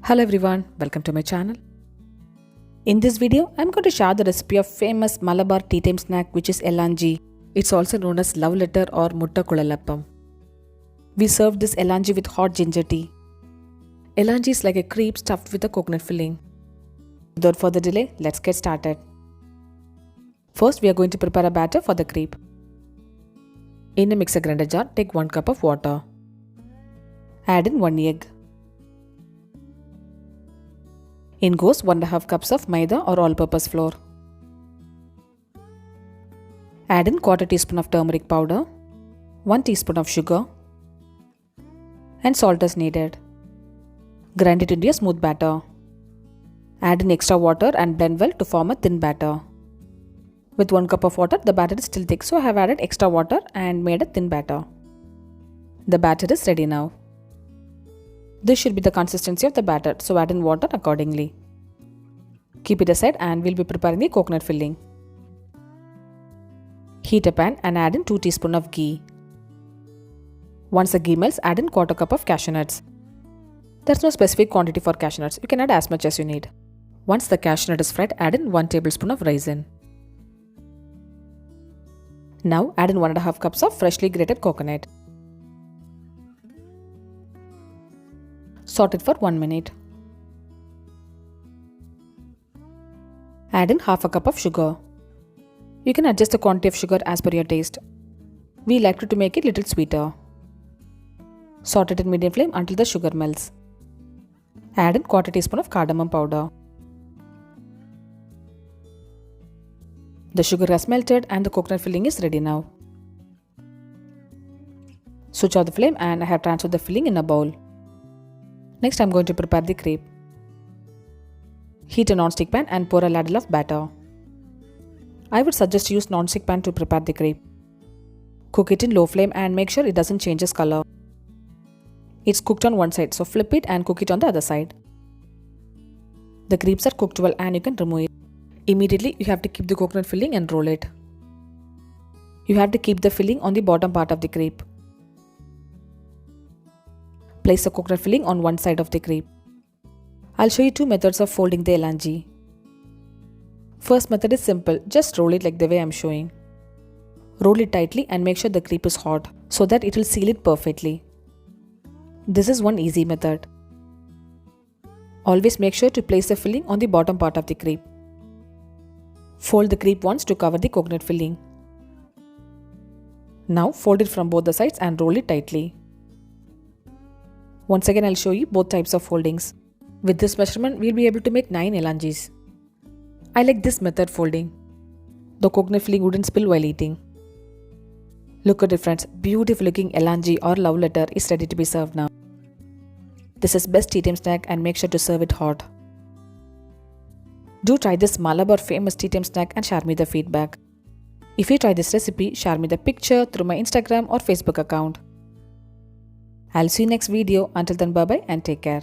Hello everyone, welcome to my channel. In this video, I'm going to share the recipe of famous Malabar tea time snack which is Elanchi. It's also known as love letter or Mutta Kuzhalappam. We serve this Elanchi with hot ginger tea. Elanchi is like a crepe stuffed with a coconut filling. Without further delay, let's get started. First, we are going to prepare a batter for the crepe. In a mixer grinder jar, take 1 cup of water. Add in 1 egg. In goes 1.5 cups of maida or all-purpose flour. Add in 1/4 teaspoon of turmeric powder, 1 teaspoon of sugar and salt as needed. Grind it into a smooth batter. Add in extra water and blend well to form a thin batter. With 1 cup of water, the batter is still thick, so I have added extra water and made a thin batter. The batter is ready now. This should be the consistency of the batter, so add in water accordingly. Keep it aside and we'll be preparing the coconut filling. Heat a pan and add in 2 teaspoons of ghee. Once the ghee melts, add in 1/4 cup of cashew nuts. There's no specific quantity for cashew nuts, you can add as much as you need. Once the cashew nut is fried, add in 1 tablespoon of raisin. Now add in 1.5 cups of freshly grated coconut. Saute it for 1 minute. Add in half a cup of sugar. You can adjust the quantity of sugar as per your taste. We like to make it little sweeter. Saute it in medium flame until the sugar melts. Add in 1/4 teaspoon of cardamom powder. The sugar has melted and the coconut filling is ready now. Switch off the flame and I have transferred the filling in a bowl. Next, I am going to prepare the crepe. Heat a non-stick pan and pour a ladle of batter. I would suggest to use non-stick pan to prepare the crepe. Cook it in low flame and make sure it doesn't change its color. It's cooked on one side, so flip it and cook it on the other side. The crepes are cooked well and you can remove it. Immediately, you have to keep the coconut filling and roll it. You have to keep the filling on the bottom part of the crepe. Place the coconut filling on one side of the crepe. I'll show you 2 methods of folding the elanchi. First method is simple, just roll it like the way I'm showing. Roll it tightly and make sure the crepe is hot so that it will seal it perfectly. This is one easy method. Always make sure to place the filling on the bottom part of the crepe. Fold the crepe once to cover the coconut filling. Now fold it from both the sides and roll it tightly. Once again, I'll show you both types of foldings. With this measurement, we'll be able to make 9 elanchis. I like this method folding. The coconut filling wouldn't spill while eating. Look at it friends, beautiful looking elanchi or love letter is ready to be served now. This is best tea time snack and make sure to serve it hot. Do try this Malabar famous tea time snack and share me the feedback. If you try this recipe, share me the picture through my Instagram or Facebook account. I'll see you next video. Until then, bye bye and take care.